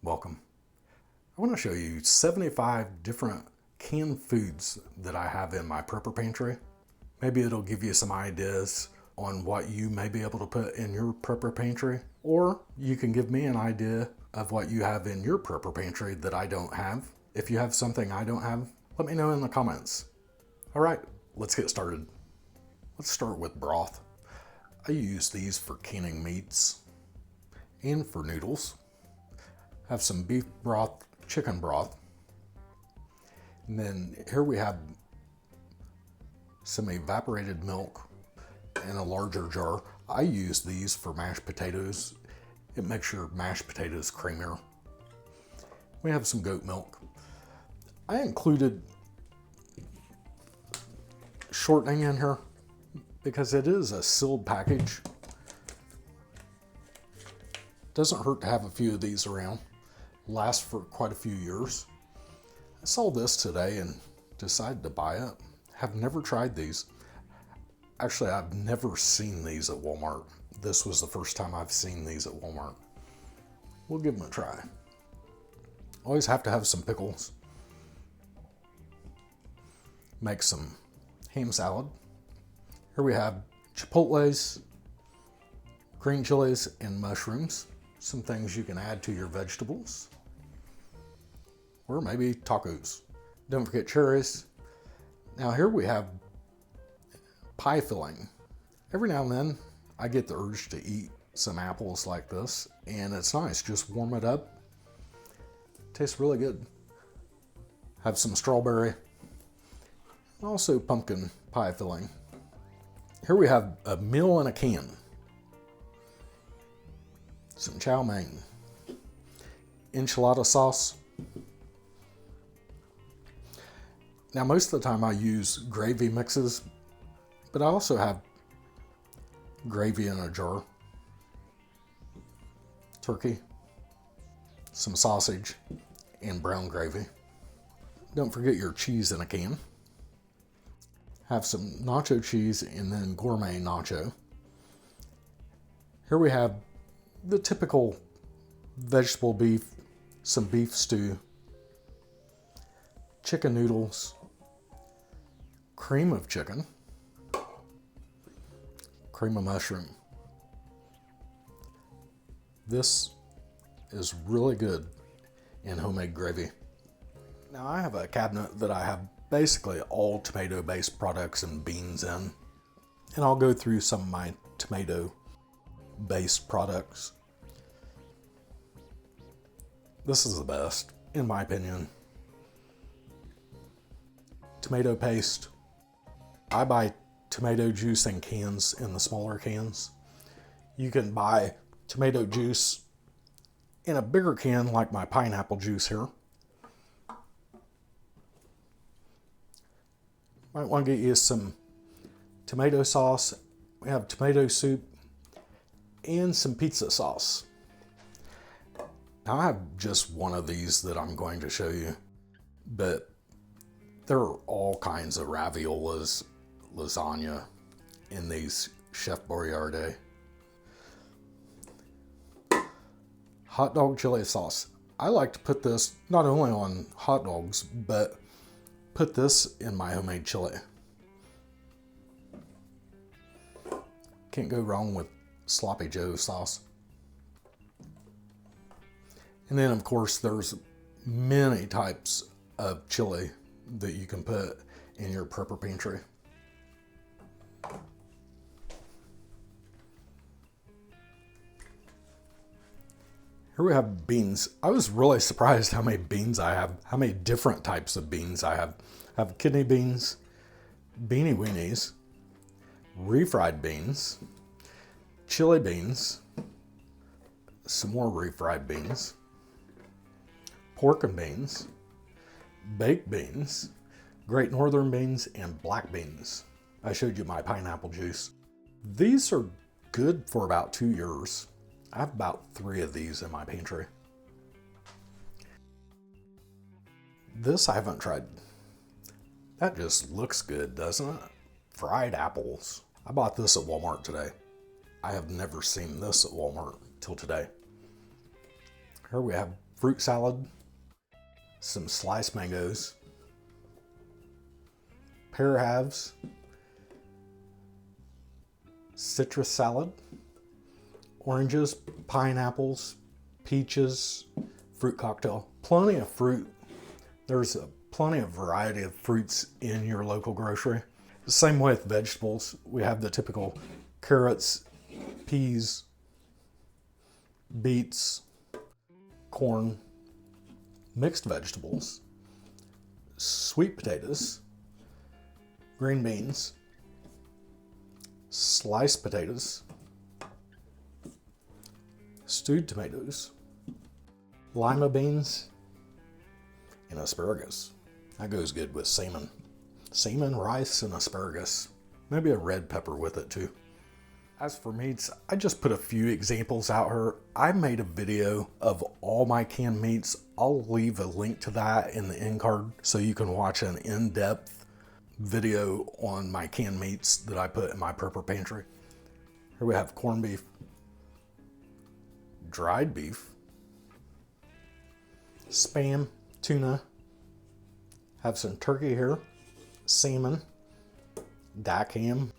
Welcome. I want to show you 75 different canned foods that I have in my prepper pantry. Maybe it'll give you some ideas on what you may be able to put in your prepper pantry, or you can give me an idea of what you have in your prepper pantry that I don't have. If you have something I don't have, let me know in the comments. All right, let's get started. Let's start with broth. I use these for canning meats and for noodles. I have some beef broth, chicken broth. And then here we have some evaporated milk in a larger jar. I use these for mashed potatoes. It makes your mashed potatoes creamier. We have some goat milk. I included shortening in here because it is a sealed package. Doesn't hurt to have a few of these around. Last for quite a few years. I saw this today and decided to buy it. Have never tried these. Actually, I've never seen these at Walmart. This was the first time I've seen these at Walmart. We'll give them a try. Always have to have some pickles. Make some ham salad. Here we have chipotles, green chilies, and mushrooms. Some things you can add to your vegetables. Or maybe tacos. Don't forget cherries. Now here we have pie filling. Every now and then I get the urge to eat some apples like this, and it's nice. Just warm it up. Tastes really good. Have some strawberry. Also pumpkin pie filling. Here we have a meal in a can. Some chow mein. Enchilada sauce. Now most of the time I use gravy mixes, but I also have gravy in a jar. Turkey, some sausage, and brown gravy. Don't forget your cheese in a can. Have some nacho cheese and then gourmet nacho. Here we have the typical vegetable beef, some beef stew, chicken noodles, cream of chicken, cream of mushroom. This is really good in homemade gravy. Now I have a cabinet that I have basically all tomato-based products and beans in, and I'll go through some of my tomato-based products. This is the best, in my opinion. Tomato paste. I buy tomato juice in cans, in the smaller cans. You can buy tomato juice in a bigger can, like my pineapple juice here. Might want to get you some tomato sauce. We have tomato soup and some pizza sauce. Now I have just one of these that I'm going to show you, but there are all kinds of raviolas, lasagna in these Chef Boyardee. Hot dog chili sauce. I like to put this not only on hot dogs, but put this in my homemade chili. Can't go wrong with Sloppy Joe sauce. And then of course there's many types of chili that you can put in your prepper pantry. Here we have beans. I was really surprised how many beans I have, how many different types of beans I have. I have kidney beans, beanie weenies, refried beans, chili beans, some more refried beans, pork and beans, baked beans, great northern beans, and black beans. I showed you my pineapple juice. These are good for about 2 years. I have about 3 of these in my pantry. This I haven't tried. That just looks good, doesn't it? Fried apples. I bought this at Walmart today. I have never seen this at Walmart till today. Here we have fruit salad, some sliced mangoes, pear halves, citrus salad, oranges, pineapples, peaches, fruit cocktail. Plenty of fruit. There's plenty of variety of fruits in your local grocery. Same way with vegetables. We have the typical carrots, peas, beets, corn, mixed vegetables, sweet potatoes, green beans, sliced potatoes, stewed tomatoes, lima beans, and asparagus. That goes good with salmon. Salmon, rice, and asparagus. Maybe a red pepper with it too. As for meats, I just put a few examples out here. I made a video of all my canned meats. I'll leave a link to that in the end card so you can watch an in-depth video on my canned meats that I put in my prepper pantry. Here we have corned beef, dried beef, Spam, tuna, have some turkey here, salmon, dak ham.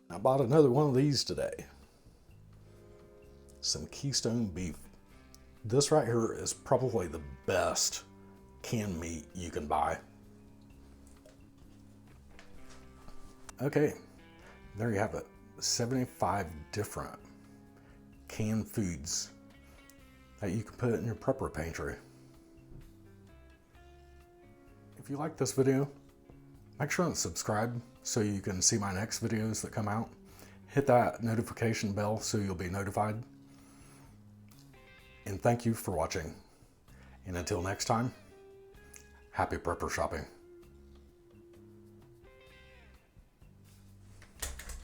I bought another one of these today. Some Keystone beef. This right here is probably the best canned meat you can buy. Okay, there you have it. 75 different canned foods that you can put in your prepper pantry. If you like this video, make sure and subscribe so you can see my next videos that come out. Hit that notification bell so you'll be notified. And thank you for watching. And until next time, happy prepper shopping.